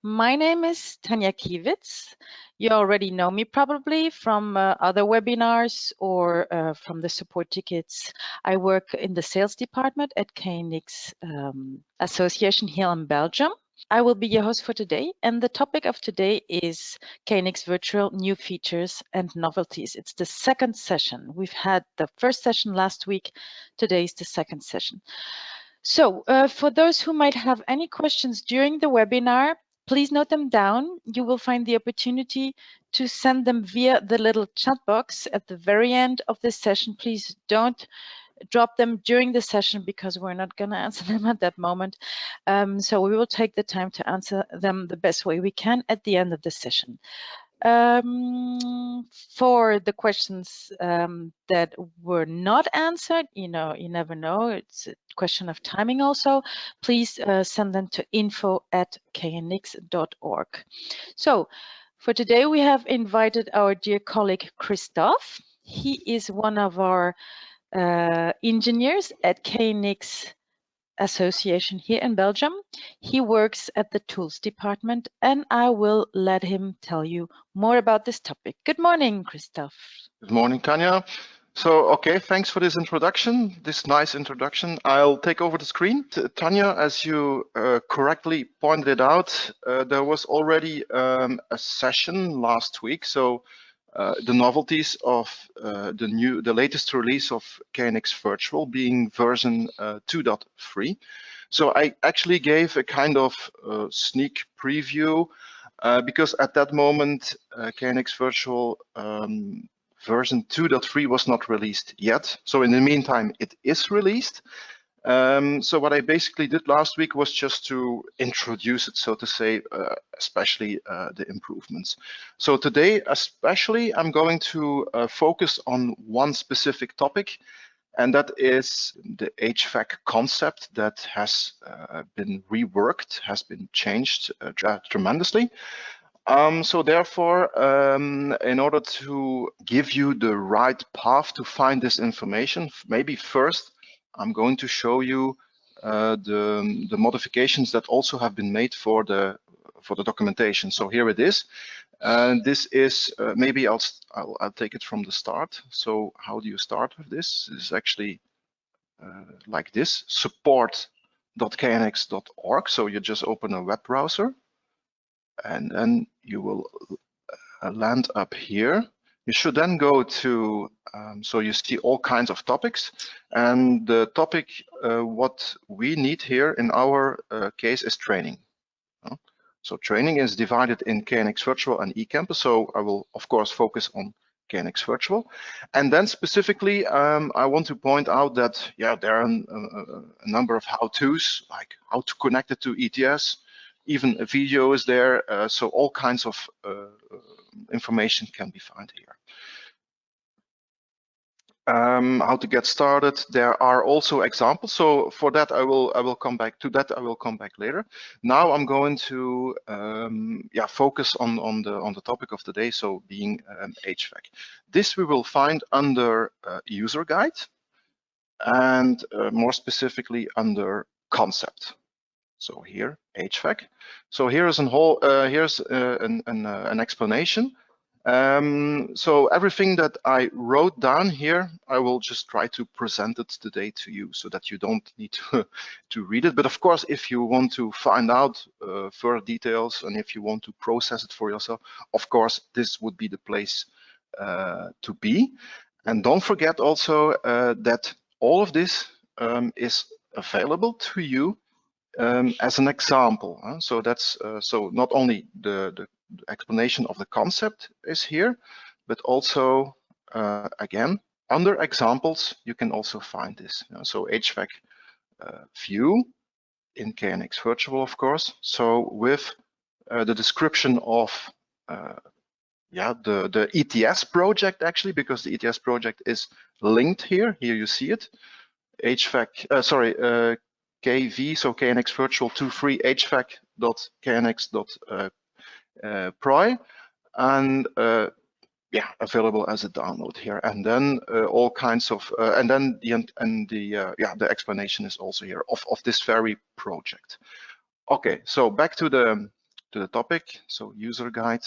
My name is Tanja Kiewicz. You already know me probably from other webinars or from the support tickets. I work in the sales department at KNX Association here in Belgium. I will be your host for today, and the topic of today is KNX Virtual New Features and Novelties. It's the second session. We've had the first session last week. Today is the second session. So for those who might have any questions during the webinar, please note them down. You will find the opportunity to send them via the little chat box at the very end of this session. Please don't drop them during the session because we're not going to answer them at that moment. So we will take the time to answer them the best way we can at the end of the session. For the questions that were not answered, you never know, it's a question of timing also, please send them to info@knx.org. So for today we have invited our dear colleague Christophe. He is one of our engineers at KNX Association here in Belgium. He works at the tools department, and I will let him tell you more about this topic. Good morning, Christophe. Good morning, Tanja. So, okay, thanks for this introduction, this nice introduction. I'll take over the screen. Tanja, as you correctly pointed out, there was already a session last week. So the novelties of the latest release of KNX Virtual being version 2.3. So I actually gave a kind of sneak preview because at that moment KNX Virtual version 2.3 was not released yet. So in the meantime, it is released. So what I basically did last week was just to introduce it, so to say, especially the improvements. So today, especially, I'm going to focus on one specific topic, and that is the Hvac concept that has been reworked, has been changed tremendously. So therefore, in order to give you the right path to find this information, maybe first, I'm going to show you the modifications that also have been made for the documentation. So here it is. This is maybe I'll take it from the start. So how do you start with this? This is actually like this: support.knx.org. So you just open a web browser, and then you will land up here. You should then go to, so you see all kinds of topics, and the topic what we need here in our case is training. So training is divided in KNX Virtual and eCampus, so I will of course focus on KNX Virtual. And then specifically, I want to point out that, yeah, there are a number of how-tos, like how to connect it to ETS, even a video is there, so all kinds of information can be found here. How to get started. There are also examples. So for that, I will come back to that. I will come back later. Now I'm going to focus on the topic of the day. So being Hvac. This we will find under user guide, and more specifically under concept. So here Hvac. So here's an explanation. So everything that I wrote down here, I will just try to present it today to you so that you don't need to read it. But of course, if you want to find out further details and if you want to process it for yourself, of course, this would be the place to be. And don't forget also that all of this is available to you as an example. So that's so not only the explanation of the concept is here, but also again under examples you can also find this. So Hvac view in KNX Virtual, of course. So with the description of the ETS project, actually, because the ETS project is linked here. Here you see it. Hvac, KV, so KNX Virtual 2.3 hvac.knx.pry, and available as a download here. And then all kinds of and then the explanation is also here of this very project. Okay, so back to the to the topic. So user guide,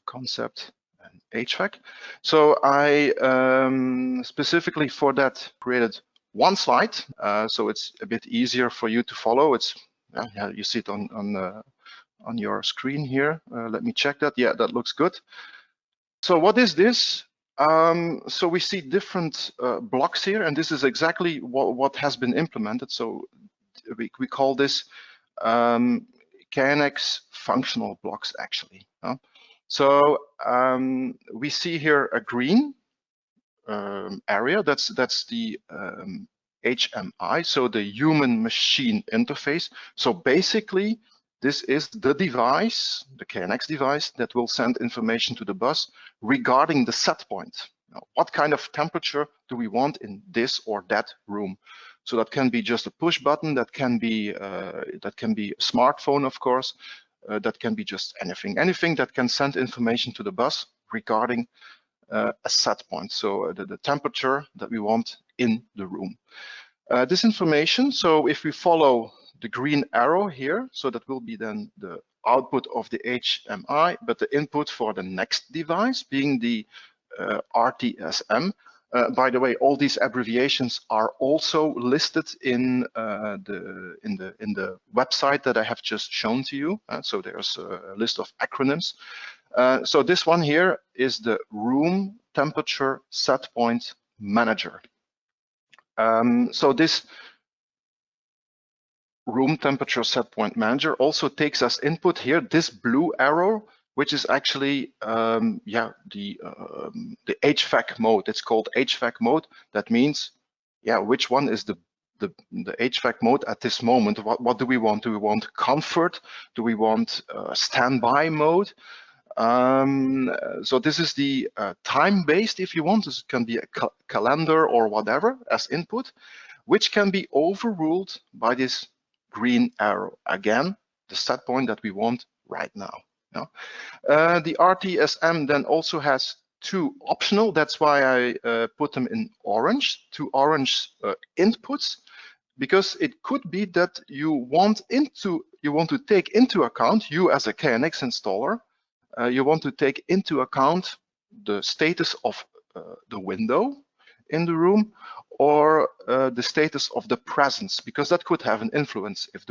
concept, and HVAC. So I specifically for that created one slide, so it's a bit easier for you to follow. It's you see it on your screen here. Let me check that. Yeah, that looks good. So what is this? So we see different blocks here, and this is exactly what has been implemented. So we call this KNX Functional Blocks, actually. So we see here a green area. That's the HMI, so the human machine interface. So basically, this is the device, the KNX device, that will send information to the bus regarding the set point. Now, what kind of temperature do we want in this or that room? So that can be just a push button, that can be a smartphone, of course, that can be just anything that can send information to the bus regarding a set point, so the temperature that we want in the room. This information, so if we follow the green arrow here, so that will be then the output of the HMI, but the input for the next device being the RTSM. By the way, all these abbreviations are also listed in the website that I have just shown to you. So there's a list of acronyms. So this one here is the room temperature set point manager. So this room temperature set point manager also takes as input here this blue arrow, which is actually the HVAC mode. It's called HVAC mode. That means, which one is the HVAC mode at this moment? What do we want? Do we want comfort? Do we want standby mode? So this is the time-based, if you want. This can be a calendar or whatever as input, which can be overruled by this green arrow. Again, the set point that we want right now. The RTSM then also has two optional. That's why I put them in orange, two orange inputs, because it could be that you want to take into account, you as a KNX installer, you want to take into account the status of the window in the room, or the status of the presence, because that could have an influence. If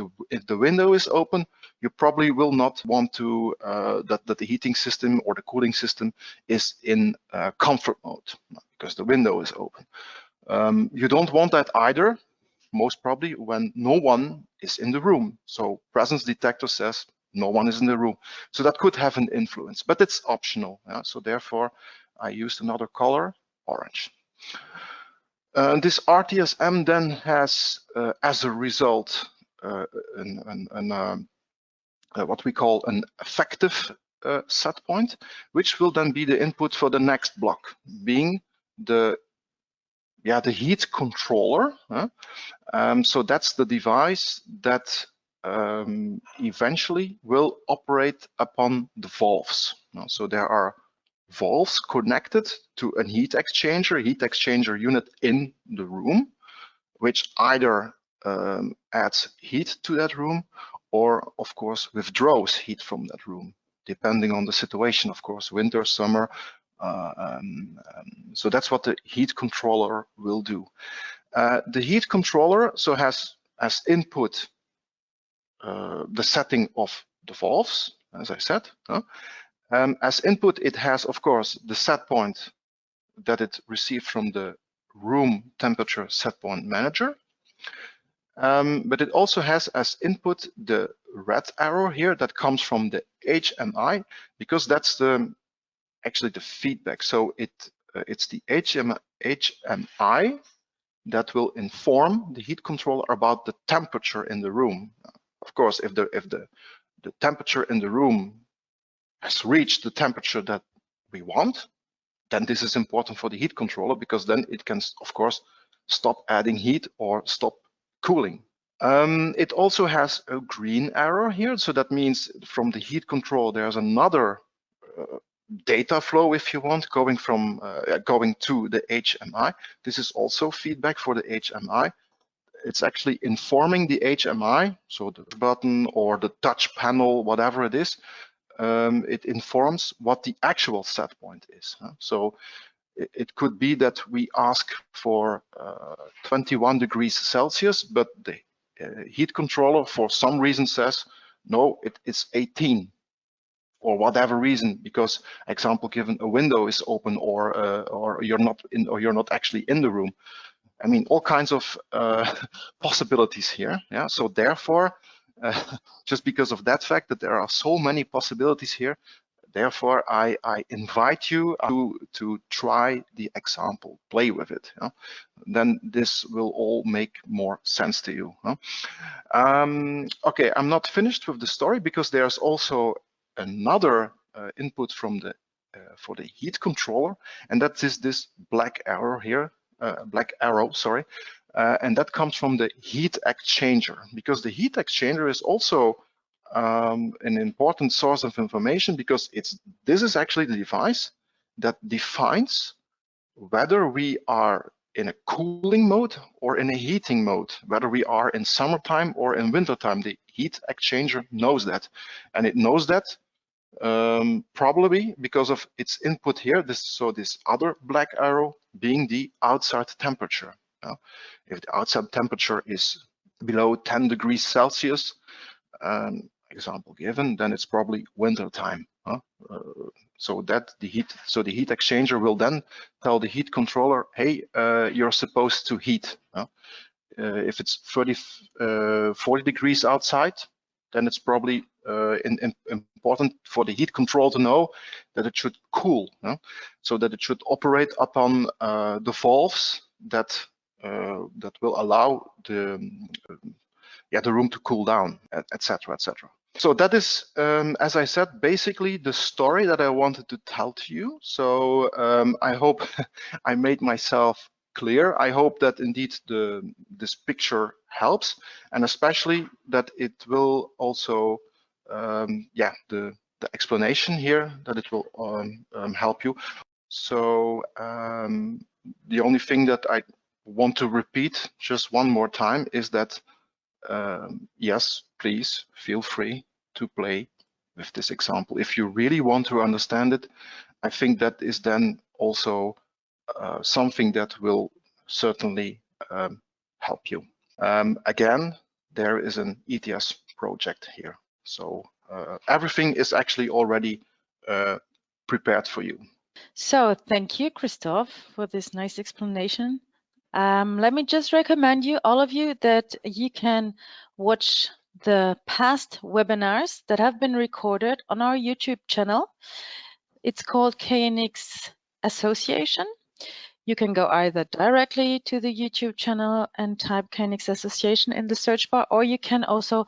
the window is open, you probably will not want to that the heating system or the cooling system is in comfort mode because the window is open. You don't want that either, most probably when no one is in the room. So presence detector says no one is in the room. So that could have an influence, but it's optional. So therefore, I used another color, orange. This RTSM then has, as a result, what we call an effective set point, which will then be the input for the next block, being the heat controller. So that's the device that eventually will operate upon the valves. So there are valves connected to a heat exchanger unit in the room, which either adds heat to that room or, of course, withdraws heat from that room, depending on the situation, of course, winter, summer. So that's what the heat controller will do. The heat controller has as input the setting of the valves, as I said. As input, it has, of course, the set point that it received from the room temperature set point manager. But it also has as input the red arrow here that comes from the HMI, because that's actually the feedback. So it's the HMI that will inform the heat controller about the temperature in the room. Of course, if the temperature in the room has reached the temperature that we want, then this is important for the heat controller, because then it can, of course, stop adding heat or stop cooling. It also has a green arrow here. So that means from the heat control, there's another data flow, if you want, going to the HMI. This is also feedback for the HMI. it's actually informing the HMI, so the button or the touch panel, whatever it is. It informs what the actual set point is. So it could be that we ask for 21 degrees Celsius, but the heat controller for some reason says, no, it's 18, or whatever reason, because example given, a window is open, or you're not actually in the room. I mean, all kinds of possibilities here. Yeah. So therefore, just because of that fact that there are so many possibilities here, therefore I invite you to try the example, play with it. Yeah? Then this will all make more sense to you. Okay, I'm not finished with the story, because there's also another input from the for the heat controller, and that is this black arrow here. Sorry, and that comes from the heat exchanger, because the heat exchanger is also an important source of information, because this is actually the device that defines whether we are in a cooling mode or in a heating mode, whether we are in summertime or in wintertime. The heat exchanger knows that, and it knows that probably because of its input here. This other black arrow being the outside temperature. If the outside temperature is below 10 degrees Celsius, example given, then it's probably winter time. So the heat exchanger will then tell the heat controller, hey, you're supposed to heat. If it's 40 degrees outside, then it's probably important for the heat control to know that it should cool, so that it should operate upon the valves that will allow the room to cool down, etc., etc. So that is, as I said, basically the story that I wanted to tell to you. So I hope I made myself clear. I hope that indeed this picture helps, and especially that it will also, the explanation here, that it will help you. So the only thing that I want to repeat just one more time is that yes, please feel free to play with this example. If you really want to understand it, I think that is then also something that will certainly help you. Again, there is an ETS project here. So everything is actually already prepared for you. So thank you, Christoph, for this nice explanation. Let me just recommend you, all of you, that you can watch the past webinars that have been recorded on our YouTube channel. It's called KNX Association. You can go either directly to the YouTube channel and type KNX Association in the search bar, or you can also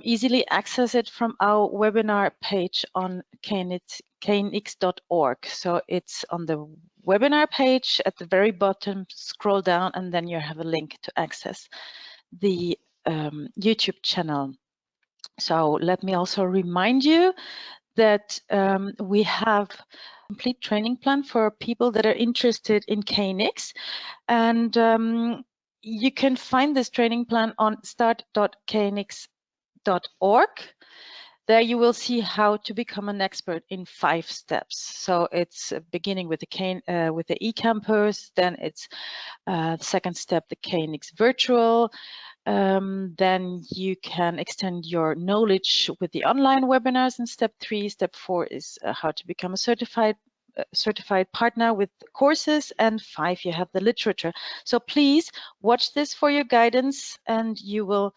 easily access it from our webinar page on knx.org. So it's on the webinar page at the very bottom, scroll down, and then you have a link to access the YouTube channel. So let me also remind you that we have a complete training plan for people that are interested in KNX, and you can find this training plan on start.knx.org. There you will see how to become an expert in 5 steps. So it's beginning with the eCampus, then it's the second step, the KNX Virtual. Then you can extend your knowledge with the online webinars in step 3. Step 4 is how to become a certified partner with courses, and 5, you have the literature. So please watch this for your guidance, and you will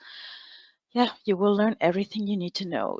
learn everything you need to know.